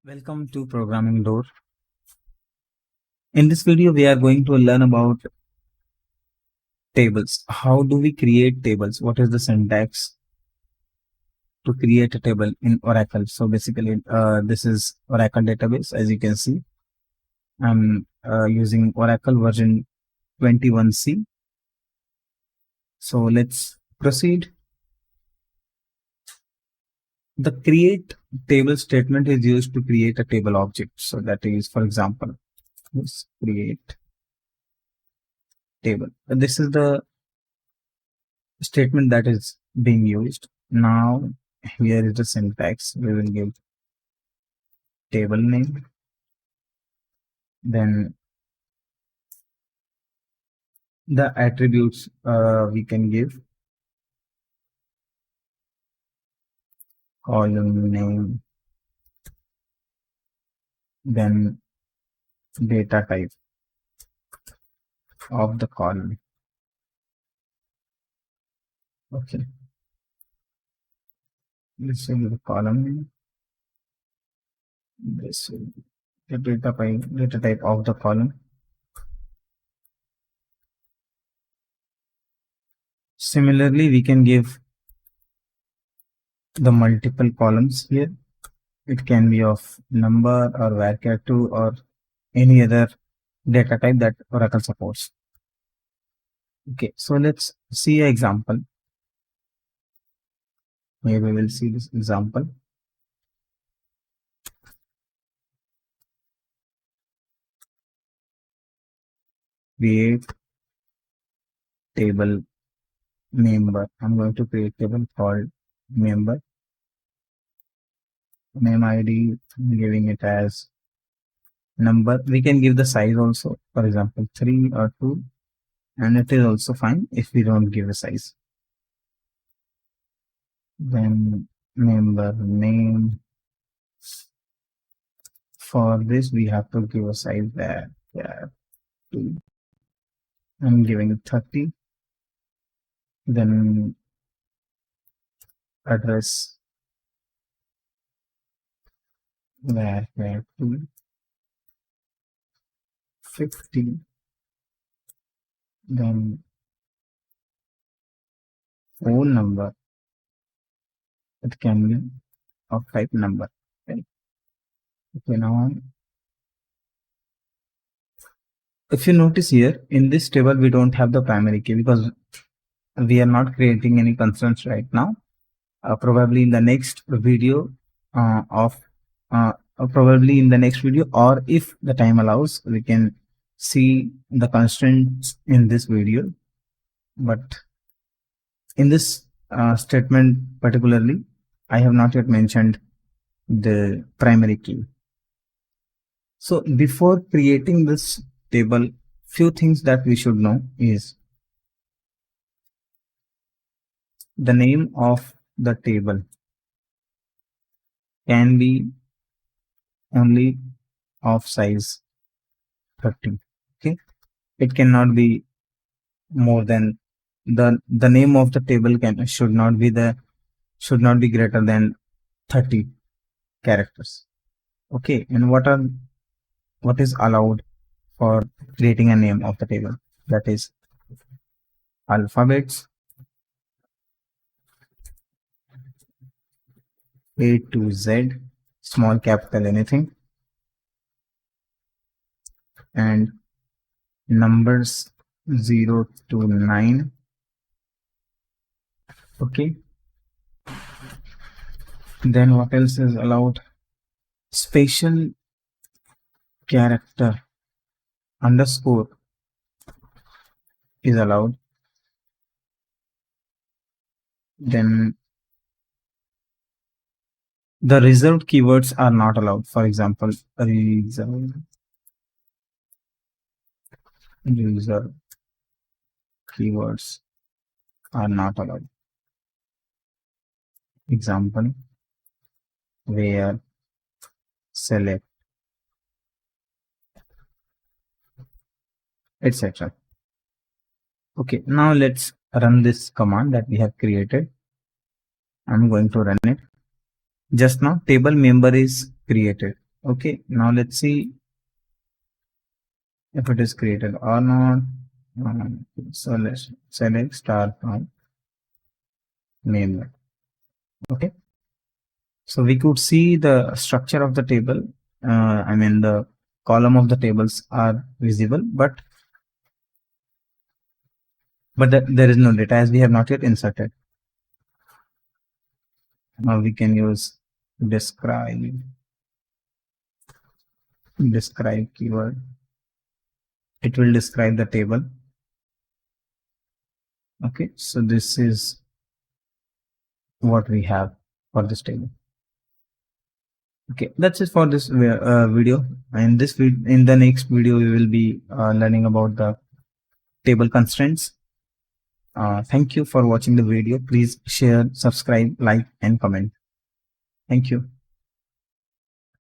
Welcome to ProgrammingDoor. In this video, we are going to learn about tables. How do we create tables? What is the syntax to create a table in Oracle? So basically, this is Oracle database. As you can see, I'm using Oracle version 21C. So let's proceed. The create table statement is used to create a table object. So that is, for example, let's create table. This is the statement that is being used. Now here is the syntax. We will give table name, then the attributes we can give column name, then data type of the column. Okay, this will be the column name. This will be the data type of the column. Similarly, we can give the multiple columns here. It can be of number or varchar2 or any other data type that Oracle supports. Okay, so let's see an example. Here we will see this example. Create table member. I'm going to create table called member. Name ID, I'm giving it as number. We can give the size also, for example 3 or 2, and it is also fine if we don't give a size. Then member name, for this we have to give a size there. Yeah, 2. I'm giving it 30. Then address where 2, 50. Then phone number, it can be of type number. Okay, now if you notice here in this table we don't have the primary key because we are not creating any constants right now. Probably in the next video probably in the next video, or if the time allows, we can see the constants in this video. But in this statement particularly, I have not yet mentioned the primary key. So before creating this table, few things that we should know is the name of the table can be only of size 30. Okay, it cannot be more than the name of the table should not be greater than 30 characters. Okay, and what is allowed for creating a name of the table? That is alphabets A to Z, small, capital, anything, and numbers 0 to 9. Okay, then what else is allowed? Special character underscore is allowed. Then the reserved keywords are not allowed. For example, reserved keywords are not allowed. Example, where, select, etc. Okay, now let's run this command that we have created. I'm going to run it. Just now table member is created. Okay, now let's see if it is created or not. So let's select start from main. Okay, so we could see the structure of the table. I mean the column of the tables are visible, but there is no data as we have not yet inserted. Now we can use describe keyword. It will describe the table. Okay, so this is what we have for this table. Okay, that's it for this video. And in the next video we will be learning about the table constraints. Thank you for watching the video. Please share, subscribe, like and comment. Thank you.